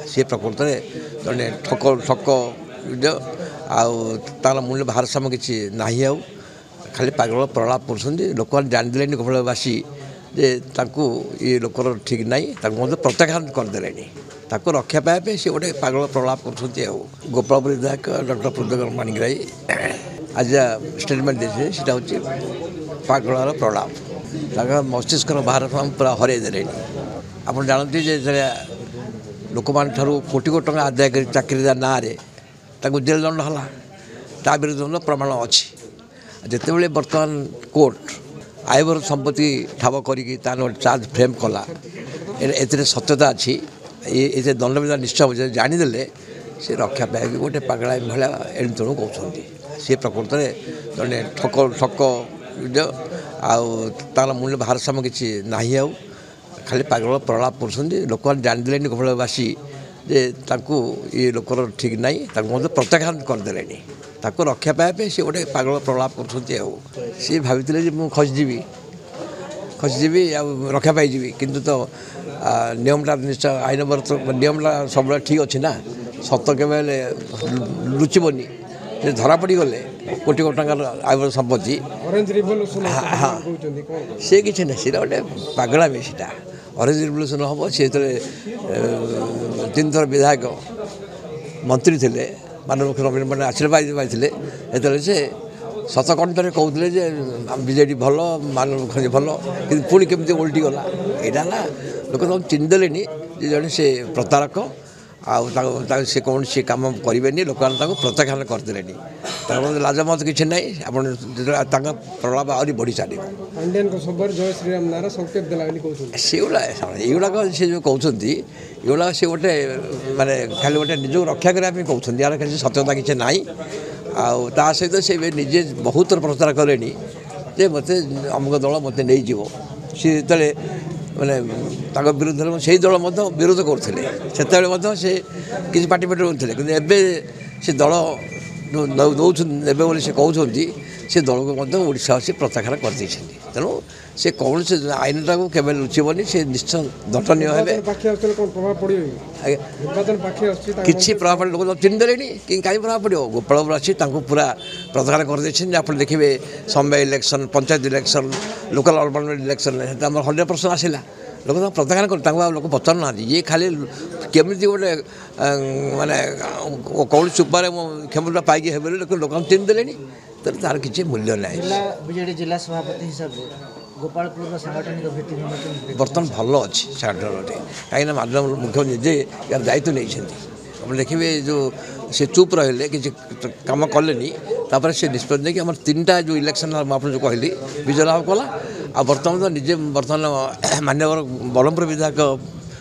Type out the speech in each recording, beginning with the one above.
सी प्रकृत में जड़े ठक ठक आर मूल्य भारसाम्य किसी ना खाली पागल प्रलाप कर लोक जानीदे गोपालवासी जे ये लोकर ठीक ना प्रत्याख्यान करदे रक्षा पाइबा सी गोटे पागल प्रलाप कर गोपालपुर विधायक डॉक्टर प्रद्योत माणिग्राही आज स्टेटमेंट देते सीटा हूँ पागलर प्रलाप मस्तिष्क भारसाम्य पूरा हरईदे आप जानते लोक मान कोटी कोटी टका आदाय कर चाकरी ना जेल दंड है ता विरुद्ध प्रमाण अच्छी जिते बर्तमान कोर्ट आयबर संपत्ति ठाब कर चार्ज फ्रेम कला ए सत्यता अच्छी ये दंड विधान निश्चय हो जानीदे सी रक्षा पाए गोटे पागला भाया एणु तेणु कहते सी प्रकृत में जड़े ठक ठक आर मूल्य भारसाम्य किसी ना खाली पागल प्रलाप कर लोक जानीदे गोपालवासी जे ये लोकर ठीक ना प्रत्याख्यान करदे रक्षा पाइबा सी गोटे पागल प्रलाप कर सी भाई मुझे खसीजी रक्षा पाई किंतु तो नियमटा निश्चय आईन नियमटा सब ठीक अच्छे ना सत के लुचबनी धरा पड़गले कोटी कोटी टकर आयबर संपत्ति हाँ सी किसी ना सी गोटे पागलामी सीटा ऑरेंज रिवोल्यूशन हम सी जो 3 थर विधायक मंत्री थे मानव मुख्यमंत्री मैंने आशीर्वाद पाई से शतकंठे कहते बीजेडी भल मानव मुख्यमंत्री भल कि पुणी केमती उल्टी गला यहाँ लोक चिन्हदेले जड़े से प्रतारक से कौन सी कम करेंगे लोक प्रत्याख्यान करदे लाजमत किसी ना आप प्रलाप आहरी बढ़ी चलो सेगुड़ा से जो कहते युवा से गोटे मानने खाली गोटे निज रक्षा करने कहते यार किसी सत्यता किसी ना आ सहित से निजे बहुत प्रचार कले मत अमुक दल मत नहीं जीव सी जो माने विरुद्ध से दल विरोध करते से किसी पार्टी पेट रोते कि से दल दौन से कहते से दल को ओडिशा से प्रत्याख्यान कर तेणु से कौन से आईन टाक के लुचबनी से निश्चय दंडनीय किसी प्रभाव पड़े लोग चिन्हदे कि कहीं प्रभाव पड़ो गोपालपुर पूरा प्रत्याख्यान कर आप देखिए समय election panchayat election local urban election 100% आसला लोक प्रत्याख्यान कर लोक पचार ना ये खाली केमी गोटे मानने कौन उपाय क्षमता पाई लोक चिन्हदे तेनाली तार किसी मूल्य ना बीजेडी जिला सभापति हिसाब से गोपालपुर सांगठनिक भित्ति बर्तमान भल अच्छी सांगठन कहीं मानव मुख्यमंत्री निजे यार दायित्व नहीं आप देखिए जो से चुप रहे कि कम कले से निष्पत्ति नहीं कि आम 3टा जो इलेक्शन आप जो कहली विजय लाभ कला आ बर्तमान तो निजे बर्तमान मान्यवर ब्रह्मपुर विधायक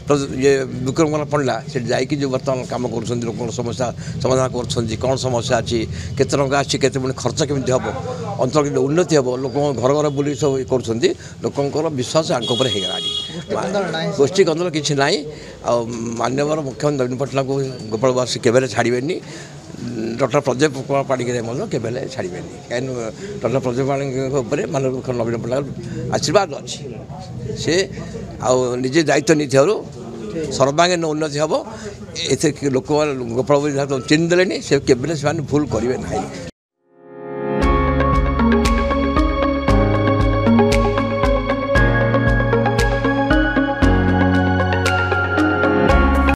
ये विक्रम कुमार पंडा से जाकि जो बर्तमान कम कर लोक समस्या समाधान कर कौन समस्या अच्छी केते टंका आछि खर्च केमी हम अंचल के उन्नति हम लोक घर घर बुल सब कर लोकर विश्वास आंक हो गला गोष्ठी गंदल किसी ना मान्यवर मुख्यमंत्री नवीन पट्टनायक को गोपालवासी केवे छाड़बेनि डॉक्टर प्रदीप कुमार पाणिग्राही केवे छाड़बेनि कहीं डॉक्टर प्रदीप पाणिग्राही मानव मुख्यमंत्री नवीन पट्टनायक आशीर्वाद अच्छी से निजे दायित्व नहीं सर्वांगीन उन्नति हम ए लोक गोपाल चिन्हदेले से केवे भूल करेंगे ना।